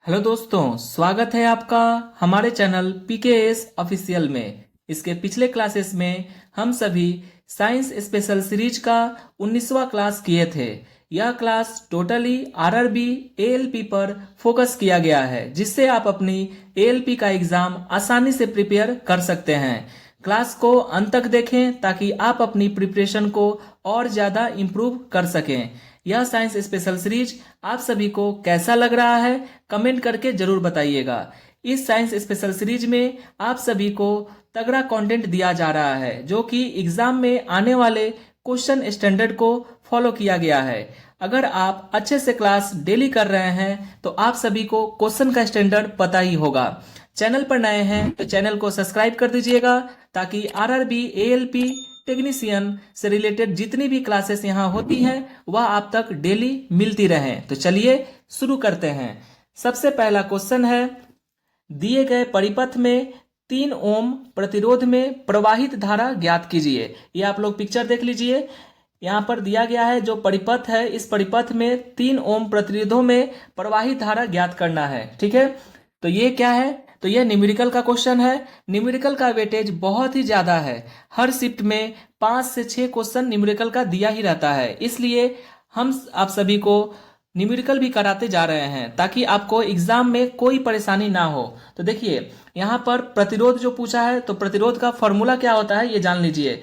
Hello दोस्तों, स्वागत है आपका हमारे चैनल पीकेएस ऑफिशियल में। इसके पिछले क्लासेस में हम सभी साइंस स्पेशल सीरीज का 19वां क्लास किए थे। यह क्लास टोटली आरआरबी एएलपी पर फोकस किया गया है, जिससे आप अपनी एएलपी का एग्जाम आसानी से प्रिपेयर कर सकते हैं। क्लास को अंत तक देखें ताकि आप अपनी प्रिपरेशन को और ज़्यादा इम्प्रूव कर सकें। यह साइंस स्पेशल सीरीज आप सभी को कैसा लग रहा है, कमेंट करके जरूर बताइएगा। इस साइंस स्पेशल सीरीज में आप सभी को तगड़ा कंटेंट दिया जा रहा है, जो कि एग्जाम में आने वाले क्वेश्चन स्टैंडर्ड को फॉलो किया गया है। अगर आप अच्छे से क्लास डेली कर रहे हैं तो आप सभी को क्वेश्चन का स्टैंडर्ड पता ही होगा। चैनल पर नए हैं तो चैनल को सब्सक्राइब कर दीजिएगा, ताकि आरआरबी एएलपी टेक्नीशियन से रिलेटेड जितनी भी क्लासेस यहाँ होती हैं वह आप तक डेली मिलती रहें। तो चलिए शुरू करते हैं। सबसे पहला क्वेश्चन है, दिए गए परिपथ में 3 ओम प्रतिरोध में प्रवाहित धारा ज्ञात कीजिए। ये आप लोग पिक्चर देख लीजिए। यहाँ पर दिया गया है जो परिपथ है, इस परिपथ में 3 ओम प्रतिरोधों में प्रवाहित धारा ज्ञात करना है। ठीक है, तो ये क्या है? तो यह न्यूमेरिकल का क्वेश्चन है। न्यूमेरिकल का वेटेज बहुत ही ज्यादा है। हर शिफ्ट में 5 से 6 क्वेश्चन न्यूमेरिकल का दिया ही रहता है, इसलिए हम आप सभी को न्यूमेरिकल भी कराते जा रहे हैं ताकि आपको एग्जाम में कोई परेशानी ना हो। तो देखिए यहाँ पर प्रतिरोध जो पूछा है, तो प्रतिरोध का फॉर्मूला क्या होता है ये जान लीजिए।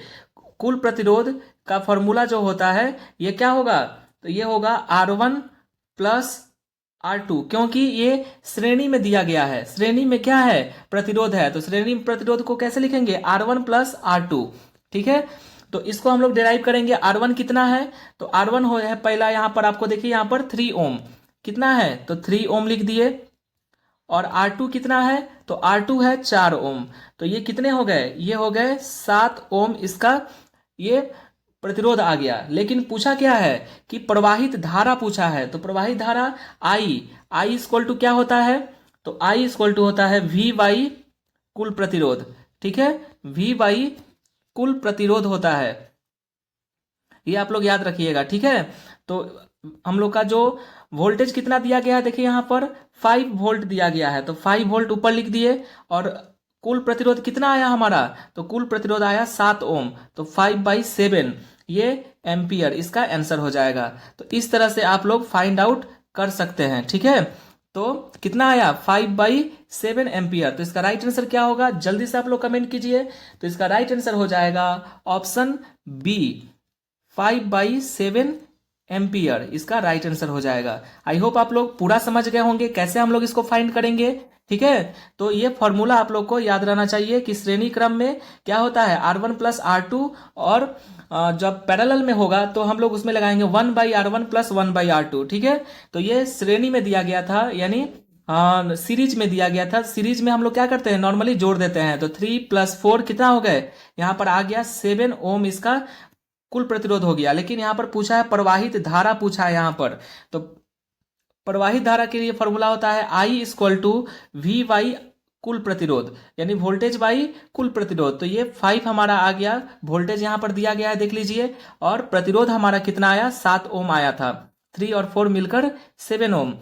कुल प्रतिरोध का फॉर्मूला जो होता है ये क्या होगा? तो ये होगा R1 प्लस R2, क्योंकि ये श्रेणी में दिया गया है। श्रेणी में क्या है? प्रतिरोध है, तो श्रेणी में प्रतिरोध को कैसे लिखेंगे? R1 plus R2। ठीक है, तो इसको हम लोग डिराइव करेंगे। R1 कितना है? तो R1 हो है पहला, यहाँ पर आपको देखिए यहाँ पर 3 ओम कितना है, तो 3 ओम लिख दिए। और R2 कितना है? तो R2 है 4 ओम। तो ये कितने हो गए? ये हो गए 7 ओम इसका ये प्रतिरोध आ गया। लेकिन पूछा क्या है कि प्रवाहित धारा पूछा है, तो प्रवाहित धारा आई इक्वल टू क्या होता है? तो आई इक्वल टू होता है V बाई कुल प्रतिरोध। ठीक है, V बाई कुल प्रतिरोध होता है, ये आप लोग याद रखिएगा। ठीक है, तो हम लोग का जो वोल्टेज कितना दिया गया है, देखिए यहाँ पर 5 वोल्ट दिया गया है, तो 5 वोल्ट ऊपर लिख दिए। और कुल प्रतिरोध कितना आया हमारा? तो कुल प्रतिरोध आया 7 ओम, तो 5/7 ये एम्पियर इसका आंसर हो जाएगा। तो इस तरह से आप लोग फाइंड आउट कर सकते हैं। ठीक है, तो कितना आया? 5/7 एम्पियर। तो इसका राइट आंसर क्या होगा? जल्दी से आप लोग कमेंट कीजिए। तो इसका राइट आंसर हो जाएगा ऑप्शन बी, 5/7 एम्पियर इसका राइट आंसर हो जाएगा। आई होप आप लोग पूरा समझ गए होंगे कैसे हम लोग इसको फाइंड करेंगे। ठीक है, तो ये फॉर्मूला आप लोग को याद रहना चाहिए कि श्रेणी क्रम में क्या होता है, R1 प्लस R2, और जब पैरेलल में होगा तो हम लोग उसमें लगाएंगे 1/R1 प्लस 1/R2। ठीक है, तो ये श्रेणी में दिया गया था, यानी सीरीज में दिया गया था। सीरीज में हम लोग क्या करते हैं, नॉर्मली जोड़ देते हैं। तो 3 + 4 कितना हो गए? यहाँ पर आ गया 7 ओम इसका कुल प्रतिरोध हो गया। लेकिन यहाँ पर पूछा है प्रवाहित धारा पूछा है यहाँ पर, तो प्रवाहित धारा के लिए फॉर्मूला होता है I equal to V by कुल प्रतिरोध, यानी वोल्टेज बाई कुल प्रतिरोध। तो ये 5 हमारा आ गया, वोल्टेज यहाँ पर दिया गया है देख लीजिए, और प्रतिरोध हमारा कितना आया? 7 ओम आया था। 3 और 4 मिलकर 7 ओम,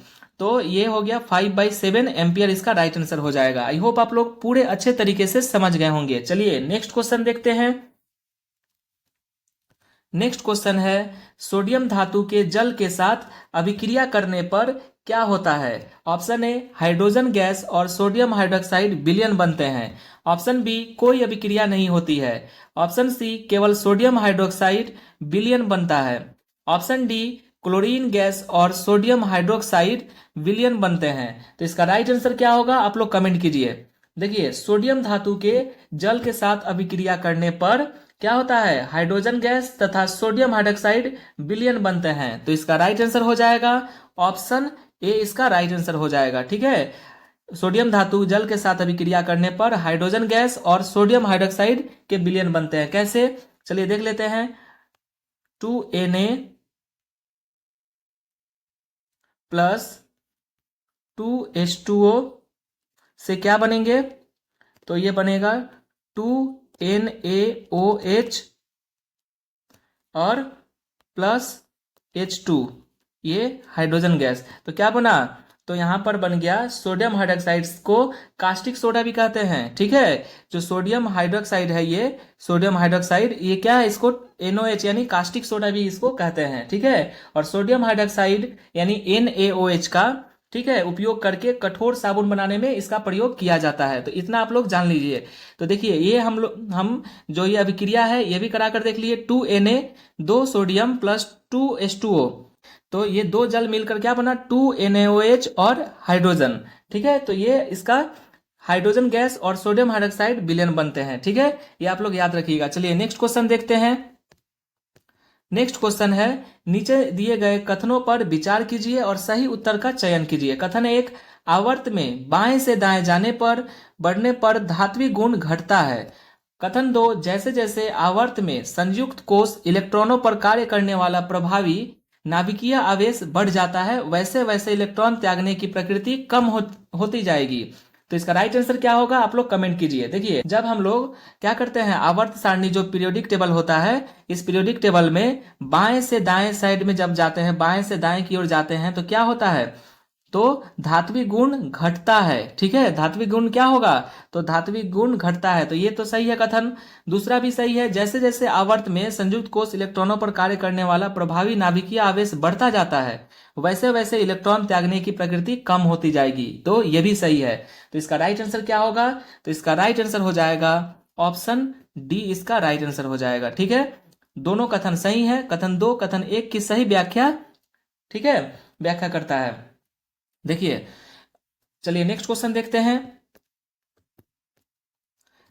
तो ये हो गया 5/7 एम्पियर इसका राइट आंसर हो जाएगा। आई होप आप लोग पूरे अच्छे तरीके से समझ गए होंगे। चलिए नेक्स्ट क्वेश्चन देखते हैं। नेक्स्ट क्वेश्चन है, सोडियम धातु के जल के साथ अभिक्रिया करने पर क्या होता है? ऑप्शन ए, हाइड्रोजन गैस और सोडियम हाइड्रोक्साइड विलयन बनते हैं। ऑप्शन बी, कोई अभिक्रिया नहीं होती है। ऑप्शन सी, केवल सोडियम हाइड्रोक्साइड विलयन बनता है। ऑप्शन डी, क्लोरीन गैस और सोडियम हाइड्रोक्साइड विलयन बनते हैं। तो इसका राइट आंसर क्या होगा? आप लोग कमेंट कीजिए। देखिए सोडियम धातु के जल के साथ अभिक्रिया करने पर क्या होता है? हाइड्रोजन गैस तथा सोडियम हाइड्रोक्साइड विलयन बनते हैं। तो इसका राइट आंसर हो जाएगा ऑप्शन ए, इसका राइट आंसर हो जाएगा। ठीक है, सोडियम धातु जल के साथ अभिक्रिया करने पर हाइड्रोजन गैस और सोडियम हाइड्रोक्साइड के विलयन बनते हैं। कैसे? चलिए देख लेते हैं। 2Na प्लस 2H2O से क्या बनेंगे? तो ये बनेगा 2NaOH और प्लस H2, ये हाइड्रोजन गैस। तो क्या बना? तो यहाँ पर बन गया सोडियम हाइड्रोक्साइड को कास्टिक सोडा भी कहते हैं। ठीक है, जो सोडियम हाइड्रोक्साइड है, ये सोडियम हाइड्रोक्साइड, ये क्या है, इसको NOH यानी कास्टिक सोडा भी इसको कहते हैं। ठीक है, और सोडियम हाइड्रोक्साइड यानी NaOH का, ठीक है, उपयोग करके कठोर साबुन बनाने में इसका प्रयोग किया जाता है। तो इतना आप लोग जान लीजिए। तो देखिए ये हम जो ये अभिक्रिया है ये भी करा कर देख लिए। 2Na 2 सोडियम प्लस 2H2O, तो ये दो जल मिलकर क्या बना, 2NaOH और हाइड्रोजन। ठीक है, तो ये इसका हाइड्रोजन गैस और सोडियम हाइड्रोक्साइड विलयन बनते हैं। ठीक है, ये आप लोग याद रखिएगा। चलिए नेक्स्ट क्वेश्चन देखते हैं। नेक्स्ट क्वेश्चन है, नीचे दिए गए कथनों पर विचार कीजिए और सही उत्तर का चयन कीजिए। कथन 1, आवर्त में बाएं से दाएं जाने पर बढ़ने पर धात्विक गुण घटता है। कथन 2, जैसे जैसे आवर्त में संयुक्त कोष इलेक्ट्रॉनों पर कार्य करने वाला प्रभावी नाभिकीय आवेश बढ़ जाता है, वैसे वैसे इलेक्ट्रॉन त्यागने की प्रकृति कम होती जाएगी। तो इसका राइट आंसर क्या होगा, आप लोग कमेंट कीजिए। देखिए जब हम लोग क्या करते हैं, आवर्त सारणी जो पीरियोडिक टेबल होता है, इस पीरियोडिक टेबल में बाएं से दाएं साइड में जब जाते हैं, बाएं से दाएं की ओर जाते हैं, तो क्या होता है, तो धात्विक गुण घटता है। ठीक है, धात्विक गुण क्या होगा, तो धात्विक गुण घटता है। तो ये तो सही है कथन। दूसरा भी सही है, जैसे जैसे आवर्त में संयुक्त कोष इलेक्ट्रॉनों पर कार्य करने वाला प्रभावी नाभिकीय आवेश बढ़ता जाता है, वैसे वैसे इलेक्ट्रॉन त्यागने की प्रकृति कम होती जाएगी। तो ये भी सही है। तो इसका राइट आंसर क्या होगा, तो इसका राइट आंसर हो जाएगा ऑप्शन डी, इसका राइट आंसर हो जाएगा। ठीक है, दोनों कथन सही है। कथन 2 कथन 1 की सही व्याख्या, ठीक है, व्याख्या करता है। देखिए चलिए नेक्स्ट क्वेश्चन देखते हैं।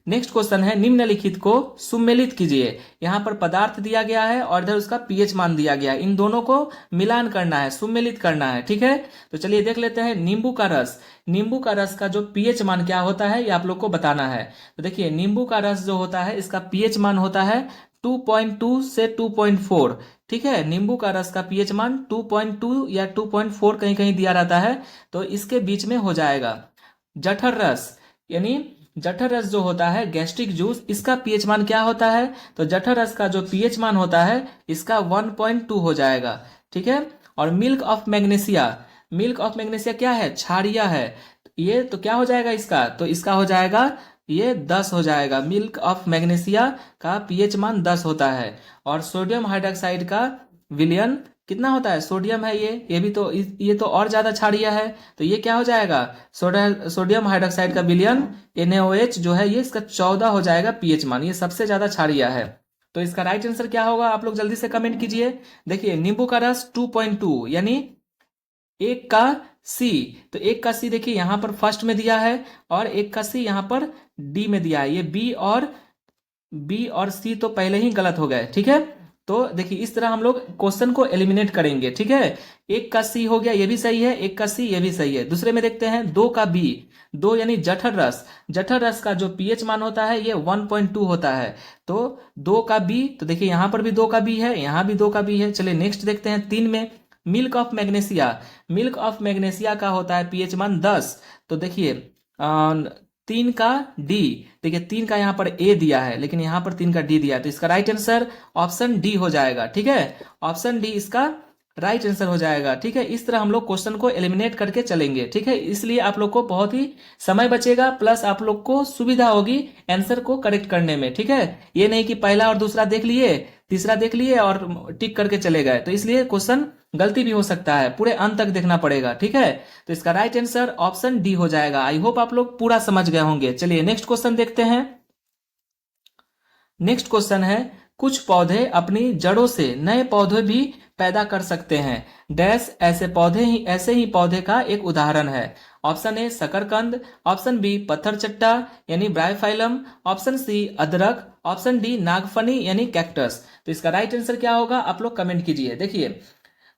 नेक्स्ट क्वेश्चन है, निम्नलिखित को सुमेलित कीजिए। यहां पर पदार्थ दिया गया है और इधर उसका पीएच मान दिया गया है, इन दोनों को मिलान करना है, सुमेलित करना है। ठीक है, तो चलिए देख लेते हैं। नींबू का रस, नींबू का रस का जो पीएच मान क्या होता है, ये आप लोग को बताना है। तो देखिए नींबू का रस जो होता है, इसका पीएच मान होता है 2.2 से 2.4। ठीक है, नींबू का रस का पीएच मान 2.2 या 2.4 कहीं कहीं दिया रहता है, तो इसके बीच में हो जाएगा। जठर रस यानी जठर रस जो होता है, गैस्ट्रिक जूस, इसका पीएच मान क्या होता है, तो जठर रस का जो पीएच मान होता है इसका 1.2 हो जाएगा। ठीक है, और milk of magnesia, milk of magnesia क्या है, क्षारीय है, ये तो क्या हो जाएगा इसका, तो इसका हो जाएगा ये 10 हो जाएगा। मिल्क ऑफ मैग्नीशिया का पीएच मान 10 होता है। और सोडियम हाइड्रोक्साइड का विलयन कितना होता है, सोडियम है ये भी तो, ये तो और ज्यादा क्षारीय है, तो ये क्या हो जाएगा, सोडियम हाइड्रोक्साइड का विलयन NaOH जो है, ये इसका 14 हो जाएगा पीएच मान, ये सबसे ज्यादा क्षारीय है। तो इसका राइट आंसर क्या होगा, आप लोग जल्दी से कमेंट कीजिए। देखिए नींबू का रस 2.2 यानी 1 का सी, तो 1 का सी देखिए यहां पर फर्स्ट में दिया है, और 1 का सी यहां पर डी में दिया है। ये बी और सी तो पहले ही गलत हो गए। ठीक है, तो देखिए इस तरह हम लोग क्वेश्चन को एलिमिनेट करेंगे। ठीक है, 1 का सी हो गया, ये भी सही है, 1 का सी ये भी सही है। दूसरे में देखते हैं 2 का बी, 2 यानी जठर रस, जठर रस का जो पीएच मान होता है ये 1.2 होता है। तो 2 का बी, तो देखिए यहां पर भी 2 का बी है, यहां भी 2 का बी है। चलिए नेक्स्ट देखते हैं 3 में, milk of magnesia, milk of magnesia का होता है पीएच मान 10। तो देखिए 3 का डी, देखिए 3 का यहाँ पर ए दिया है, लेकिन यहाँ पर 3 का डी दिया है, तो इसका राइट आंसर ऑप्शन डी हो जाएगा। ठीक है, ऑप्शन डी इसका राइट आंसर हो जाएगा। ठीक है, इस तरह हम लोग क्वेश्चन को एलिमिनेट करके चलेंगे। ठीक है, इसलिए आप लोग को बहुत ही समय बचेगा, प्लस आप लोग को सुविधा होगी आंसर को करेक्ट करने में। ठीक है, ये नहीं कि पहला और दूसरा देख लिए, तीसरा देख लिए और टिक करके चले गए, तो इसलिए क्वेश्चन गलती भी हो सकता है, पूरे अंत तक देखना पड़ेगा। ठीक है, तो इसका राइट आंसर ऑप्शन डी हो जाएगा। आई होप आप लोग पूरा समझ गए होंगे। चलिए नेक्स्ट क्वेश्चन देखते हैं। नेक्स्ट क्वेश्चन है, कुछ पौधे अपनी जड़ों से नए पौधे भी पैदा कर सकते हैं, डैश ऐसे ही पौधे का एक उदाहरण है। ऑप्शन ए शकरकंद, ऑप्शन बी पत्थर चट्टा यानी ब्रायोफाइलम, ऑप्शन सी अदरक, ऑप्शन डी नागफनी यानी कैक्टस। तो इसका राइट आंसर क्या होगा, आप लोग कमेंट कीजिए। देखिए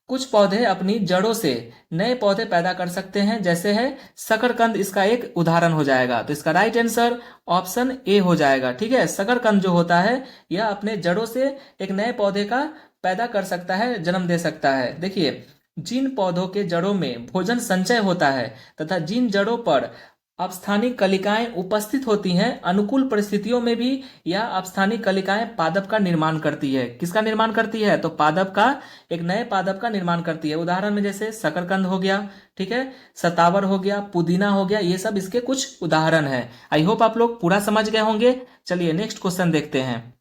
कुछ पौधे अपनी जड़ों से नए पौधे पैदा कर सकते हैं, जैसे है शकरकंद, इसका एक उदाहरण हो जाएगा। तो इसका राइट आंसर ऑप्शन ए हो जाएगा। ठीक है, शकरकंद जो होता है यह अपने जड़ों से एक नए पौधे का पैदा कर सकता है, जन्म दे सकता है। देखिए जिन पौधों के जड़ों में भोजन संचय होता है तथा जिन जड़ों पर अपस्थानिक कलिकाएं उपस्थित होती हैं अनुकूल परिस्थितियों में भी। यह अपस्थानिक कलिकाएं पादप का निर्माण करती है। किसका निर्माण करती है? तो पादप का, एक नए पादप का निर्माण करती है। उदाहरण में जैसे शकरकंद हो गया, ठीक है, सतावर हो गया, पुदीना हो गया, ये सब इसके कुछ उदाहरण हैं। आई होप आप लोग पूरा समझ गए होंगे। चलिए नेक्स्ट क्वेश्चन देखते हैं।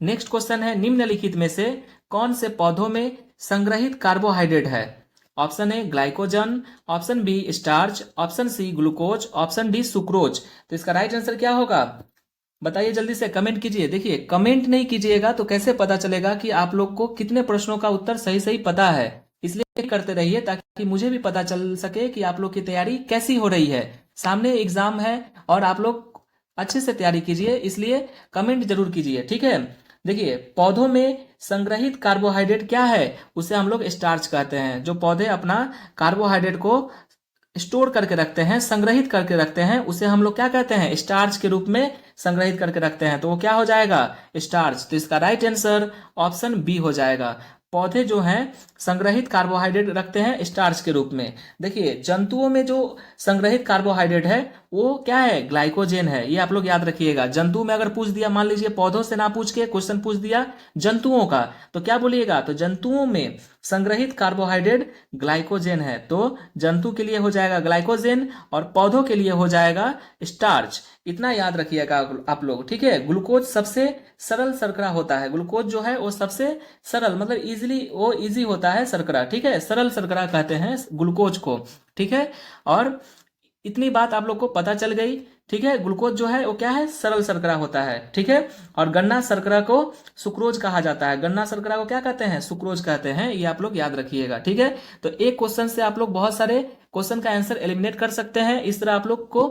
नेक्स्ट क्वेश्चन है, निम्नलिखित में से कौन से पौधों में संग्रहित कार्बोहाइड्रेट है? Option A glycogen, option B starch, option C glucose, option D sucrose. तो इसका राइट आंसर क्या होगा? बताइए जल्दी से, कमेंट कीजिए। देखिए कमेंट नहीं कीजिएगा तो कैसे पता चलेगा कि आप लोग को कितने प्रश्नों का उत्तर सही सही पता है। इसलिए करते रहिए ताकि मुझे भी पता चल सके कि आप लोग की तैयारी कैसी हो रही है। सामने एग्जाम है और आप लोग अच्छे से तैयारी कीजिए, इसलिए कमेंट जरूर कीजिए, ठीक है। देखिए पौधों में संग्रहित कार्बोहाइड्रेट क्या है? उसे हम लोग स्टार्च कहते हैं। जो पौधे अपना कार्बोहाइड्रेट को स्टोर करके रखते हैं, संग्रहित करके रखते हैं, उसे हम लोग क्या कहते हैं? स्टार्च के रूप में संग्रहित करके रखते हैं। तो वो क्या हो जाएगा? स्टार्च। तो इसका राइट आंसर ऑप्शन बी हो जाएगा। पौधे जो हैं संग्रहित कार्बोहाइड्रेट रखते हैं स्टार्च के रूप में। देखिए जंतुओं में जो संग्रहित कार्बोहाइड्रेट है वो क्या है? ग्लाइकोजेन है। ये आप लोग याद रखिएगा। जंतु में अगर पूछ दिया, मान लीजिए पौधों से ना पूछ के क्वेश्चन पूछ दिया जंतुओं का, तो क्या बोलिएगा? तो जंतुओं में संग्रहित कार्बोहाइड्रेट ग्लाइकोजेन है। तो जंतु के लिए हो जाएगा ग्लाइकोजेन और पौधों के लिए हो जाएगा स्टार्च। इतना याद रखिएगा आप लोग, ठीक है। ग्लूकोज सबसे सरल शर्करा होता है। ग्लूकोज जो है वो सबसे सरल, मतलब इजीली, वो इजी होता है शर्करा, ठीक है। सरल शर्करा कहते हैं ग्लूकोज को, ठीक है। और इतनी बात आप लोग को पता चल गई, ठीक है। ग्लूकोज जो है वो क्या है? सरल शर्करा होता है, ठीक है। और गन्ना शर्करा को सुक्रोज कहा जाता है। गन्ना शर्करा को क्या कहते हैं? सुक्रोज कहते हैं। ये आप लोग याद रखिएगा, ठीक है। तो एक क्वेश्चन से आप लोग बहुत सारे क्वेश्चन का आंसर एलिमिनेट कर सकते हैं। इस तरह आप लोग को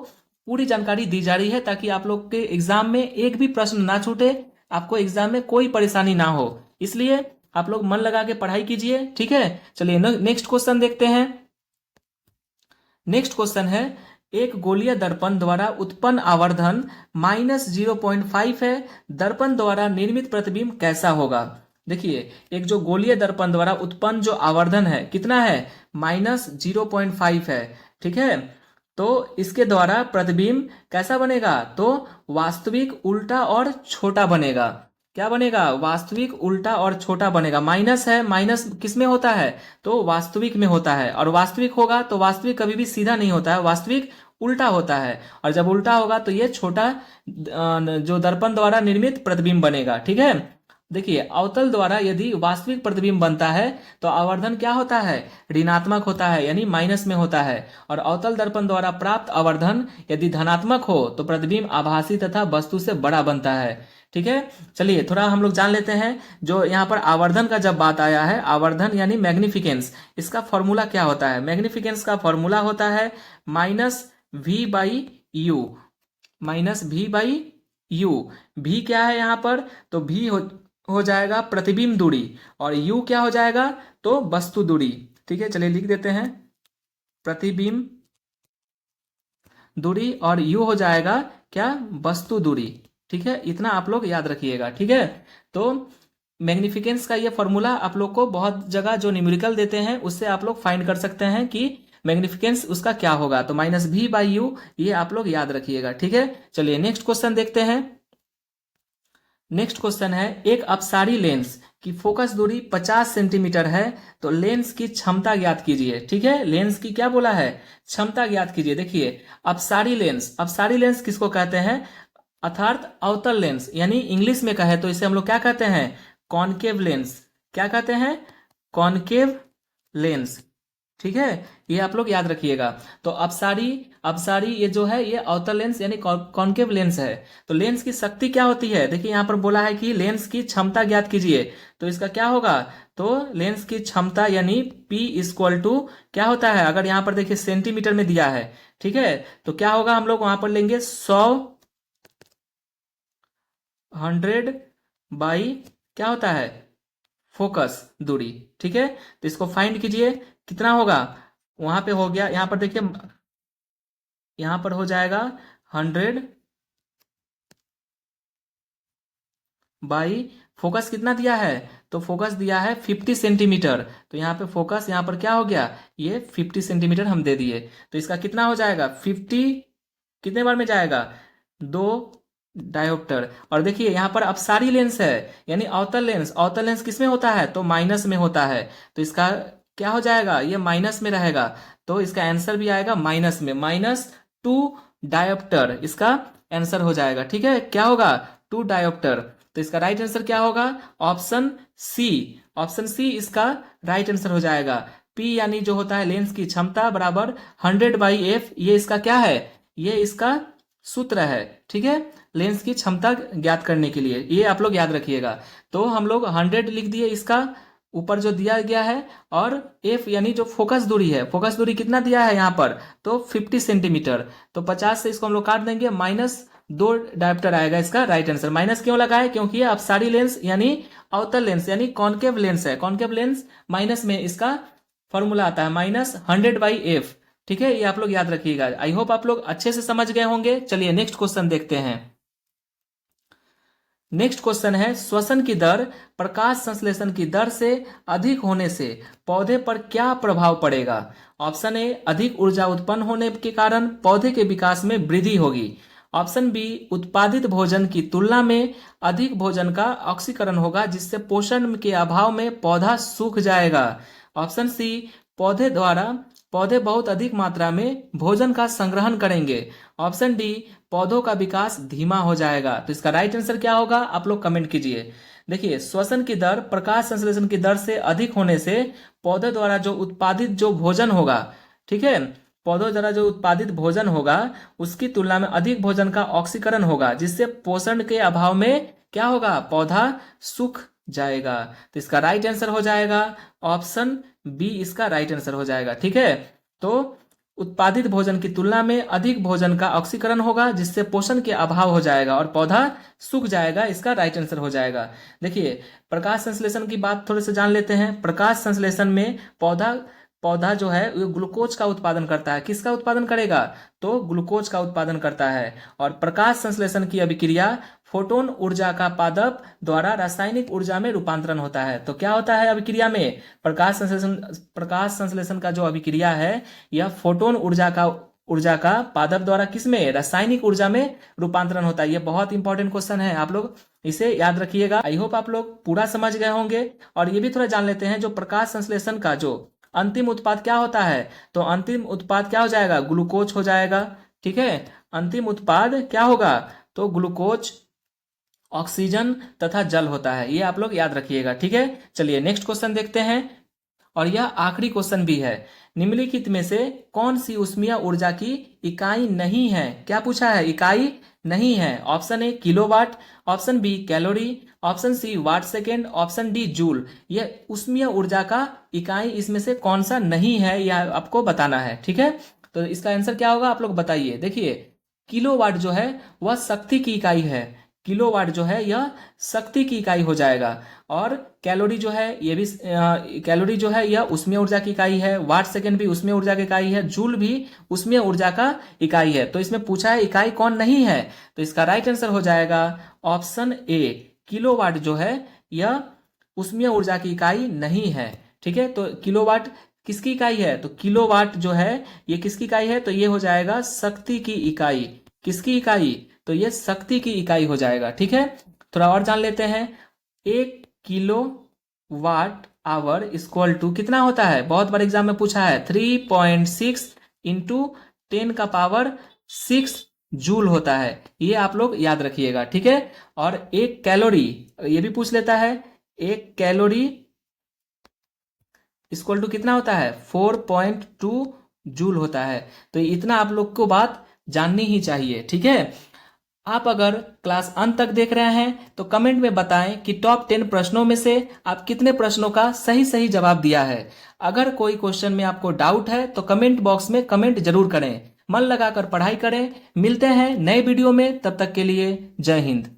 पूरी जानकारी दी जा रही है ताकि आप लोग के एग्जाम में एक भी प्रश्न ना छूटे, आपको एग्जाम में कोई परेशानी ना हो। इसलिए आप लोग मन लगा के पढ़ाई कीजिए, ठीक है। चलिए नेक्स्ट क्वेश्चन देखते हैं। नेक्स्ट क्वेश्चन है, एक गोलीय दर्पण द्वारा उत्पन्न आवर्धन -0.5 है, दर्पण द्वारा निर्मित प्रतिबिंब कैसा होगा? देखिए एक जो गोलीय दर्पण द्वारा उत्पन्न जो आवर्धन है कितना है? -0.5 है, ठीक है। तो इसके द्वारा प्रतिबिंब कैसा बनेगा? तो वास्तविक, उल्टा और छोटा बनेगा। क्या बनेगा? वास्तविक, उल्टा और छोटा बनेगा। माइनस है, माइनस किस में होता है? तो वास्तविक में होता है। और वास्तविक होगा तो वास्तविक कभी भी सीधा नहीं होता है, वास्तविक उल्टा होता है। और जब उल्टा होगा तो ये छोटा जो दर्पण द्वारा निर्मित प्रतिबिंब बनेगा, ठीक है। देखिए अवतल द्वारा यदि वास्तविक प्रतिबिंब बनता है तो आवर्धन क्या होता है? ऋणात्मक होता है, यानी माइनस में होता है। और अवतल दर्पण द्वारा प्राप्त आवर्धन यदि धनात्मक हो तो प्रतिबिंब आभासी तथा वस्तु से बड़ा बनता है, ठीक है। चलिए थोड़ा हम लोग जान लेते हैं। जो यहाँ पर आवर्धन का जब बात आया है, आवर्धन यानी मैग्निफिकेंस, इसका फॉर्मूला क्या होता है? मैग्निफिकेंस का फॉर्मूला होता है -v/u, -v/u। v क्या है यहाँ पर? तो v हो जाएगा प्रतिबिंब दूरी, और u क्या हो जाएगा? तो वस्तु दूरी, ठीक है। चलिए लिख देते हैं प्रतिबिंब दूरी, और u हो जाएगा क्या? वस्तु दूरी, ठीक है। इतना आप लोग याद रखिएगा, ठीक है। तो मैग्निफिकेंस का ये फॉर्मूला आप लोग को बहुत जगह जो न्यूमेरिकल देते हैं उससे आप लोग फाइंड कर सकते हैं कि मैग्निफिकेंस उसका क्या होगा। तो -v/u ये आप लोग याद रखिएगा, ठीक है। चलिए नेक्स्ट क्वेश्चन देखते हैं। नेक्स्ट क्वेश्चन है, एक अपसारी लेंस की फोकस दूरी 50 सेंटीमीटर है, तो लेंस की क्षमता ज्ञात कीजिए, ठीक है। लेंस की क्या बोला है? क्षमता ज्ञात कीजिए। देखिए अपसारी लेंस, अपसारी लेंस किसको कहते हैं? अर्थात अवतल लेंस, यानी इंग्लिश में कहे तो इसे हम लोग क्या कहते हैं? Concave lens. क्या कहते हैं? कॉनकेव लेंस, ठीक है। ये आप लोग याद रखिएगा। तो अपसारी, अपसारी ये जो है ये अवतल लेंस यानी कॉनकेव लेंस है। तो लेंस की शक्ति क्या होती है? देखिए यहाँ पर बोला है कि लेंस की क्षमता ज्ञात कीजिए, तो इसका क्या होगा? तो लेंस की क्षमता यानी P इक्वल टू क्या होता है? अगर यहाँ पर देखिए सेंटीमीटर में दिया है, ठीक है, तो क्या होगा? हम लोग वहां पर लेंगे 100 बाई क्या होता है? फोकस दूरी, ठीक है। तो इसको फाइंड कीजिए कितना होगा? वहां पे हो गया, यहां पर देखिए, यहां पर हो जाएगा 100 बाई फोकस कितना दिया है, तो फोकस दिया है 50 सेंटीमीटर। तो यहाँ पे फोकस यहाँ पर क्या हो गया, ये 50 सेंटीमीटर हम दे दिए। तो इसका कितना हो जाएगा, 50 कितने बार में जाएगा, 2 डायोप्टर। और देखिए यहाँ पर अपसारी लेंस है, यानी अवतल लेंस। अवतल लेंस किस में होता है, तो माइनस में होता है। तो इसका क्या हो जाएगा, ये माइनस में रहेगा। तो इसका आंसर भी आएगा माइनस में, -2 डायोप्टर इसका आंसर हो जाएगा। ठीक है, क्या होगा, 2 डायोप्टर। तो इसका राइट आंसर क्या होगा, ऑप्शन सी। ऑप्शन सी इसका राइट आंसर हो जाएगा। पी यानी जो होता है लेंस की क्षमता बराबर 100/f, ये इसका क्या है, ये इसका सूत्र है। ठीक है, लेंस की क्षमता ज्ञात करने के लिए, ये आप लोग याद रखिएगा। तो हम लोग 100 लिख दिए इसका ऊपर जो दिया गया है, और एफ यानी जो फोकस दूरी है, फोकस दूरी कितना दिया है यहाँ पर, तो 50 सेंटीमीटर। तो 50 से इसको हम लोग काट देंगे, -2 डायोप्टर आएगा इसका राइट आंसर। माइनस क्यों लगा है, क्योंकि ये अपसारी लेंस यानी अवतल लेंस यानी कॉनकेव लेंस है। कॉनकेव लेंस माइनस में इसका फॉर्मूला आता है -100/f। ठीक है, ये आप लोग याद रखिएगा। आई होप आप लोग अच्छे से समझ गए होंगे। चलिए नेक्स्ट क्वेश्चन देखते हैं। नेक्स्ट क्वेश्चन है, श्वसन की दर प्रकाश संश्लेषण की दर से अधिक होने से पौधे पर क्या प्रभाव पड़ेगा। ऑप्शन ए, अधिक ऊर्जा उत्पन्न होने के कारण पौधे के विकास में वृद्धि होगी। ऑप्शन बी, उत्पादित भोजन की तुलना में अधिक भोजन का ऑक्सीकरण होगा जिससे पोषण के अभाव में पौधा सूख जाएगा। ऑप्शन सी, पौधे बहुत अधिक मात्रा में भोजन का संग्रहण करेंगे। ऑप्शन डी, पौधों का विकास धीमा हो जाएगा। तो इसका राइट आंसर क्या होगा, आप लोग कमेंट कीजिए। देखिए, श्वसन की दर प्रकाश संश्लेषण की दर से अधिक होने से पौधे द्वारा जो उत्पादित जो भोजन होगा, ठीक है, पौधों द्वारा जो उत्पादित भोजन होगा उसकी तुलना में अधिक भोजन का ऑक्सीकरण होगा जिससे पोषण के अभाव में क्या होगा, पौधा सूख जाएगा। तो इसका राइट आंसर हो जाएगा ऑप्शन बी, इसका राइट आंसर हो जाएगा। ठीक है, तो उत्पादित भोजन की तुलना में अधिक भोजन का ऑक्सीकरण होगा जिससे पोषण के अभाव हो जाएगा और पौधा सूख जाएगा, इसका राइट आंसर हो जाएगा। देखिए, प्रकाश संश्लेषण की बात थोड़े से जान लेते हैं। प्रकाश संश्लेषण में पौधा जो है वो ग्लूकोज का उत्पादन करता है। किसका उत्पादन करेगा, तो ग्लूकोज का उत्पादन करता है। और प्रकाश संश्लेषण की अभिक्रिया फोटोन ऊर्जा का पादप द्वारा रासायनिक ऊर्जा में रूपांतरण होता है। तो क्या होता है अभिक्रिया में, प्रकाश संश्लेषण का जो अभिक्रिया है यह फोटोन ऊर्जा का पादप द्वारा किसमें, रासायनिक ऊर्जा में रूपांतरण होता है। ये बहुत इंपॉर्टेंट क्वेश्चन है, आप लोग इसे याद रखिएगा। आई होप आप लोग पूरा समझ गए होंगे। और ये भी थोड़ा जान लेते हैं, जो प्रकाश संश्लेषण का जो अंतिम उत्पाद क्या होता है, तो अंतिम उत्पाद क्या हो जाएगा, ग्लूकोज हो जाएगा। ठीक है, अंतिम उत्पाद क्या होगा, तो ग्लूकोज, ऑक्सीजन तथा जल होता है। ये आप लोग याद रखिएगा। ठीक है, चलिए नेक्स्ट क्वेश्चन देखते हैं। और यह आखिरी क्वेश्चन भी है। निम्नलिखित में से कौन सी ऊष्मीय ऊर्जा की इकाई नहीं है। क्या पूछा है, इकाई नहीं है। Option A, kilowatt. Option B, calorie. Option C, watt second. Option D, joule. यह ऊष्मीय ऊर्जा का इकाई इसमें से कौन सा नहीं है, यह आपको बताना है। ठीक है, तो इसका आंसर क्या होगा, आप लोग बताइए। देखिए, किलोवाट जो है वह शक्ति की इकाई है। किलोवाट जो है यह शक्ति की इकाई हो जाएगा। और कैलोरी जो है ये भी कैलोरी जो है यह ऊष्मीय ऊर्जा की इकाई है। वाट सेकेंड भी ऊष्मीय ऊर्जा की इकाई है। जूल भी ऊष्मीय ऊर्जा का इकाई है। तो इसमें पूछा है इकाई कौन नहीं है, तो इसका राइट आंसर हो जाएगा ऑप्शन ए, किलोवाट जो है यह ऊष्मीय ऊर्जा की इकाई नहीं है। ठीक है, तो किलोवाट किसकी इकाई है, तो किलोवाट जो है ये किसकी इकाई है, तो ये हो जाएगा शक्ति की इकाई। किसकी इकाई, तो ये शक्ति की इकाई हो जाएगा। ठीक है, थोड़ा और जान लेते हैं। 1 kilo watt hour equal to कितना होता है, बहुत बार एग्जाम में पूछा है, 3.6 इंटू 10⁻6 जूल होता है। ये आप लोग याद रखिएगा। ठीक है, और 1 कैलोरी ये भी पूछ लेता है, 1 कैलोरी इक्वल टू कितना होता है, 4.2 जूल होता है। तो इतना आप लोग को बात जाननी ही चाहिए। ठीक है, आप अगर क्लास अंत तक देख रहे हैं तो कमेंट में बताएं कि टॉप 10 प्रश्नों में से आप कितने प्रश्नों का सही सही जवाब दिया है। अगर कोई क्वेश्चन में आपको डाउट है तो कमेंट बॉक्स में कमेंट जरूर करें। मन लगाकर पढ़ाई करें। मिलते हैं नए वीडियो में, तब तक के लिए जय हिंद।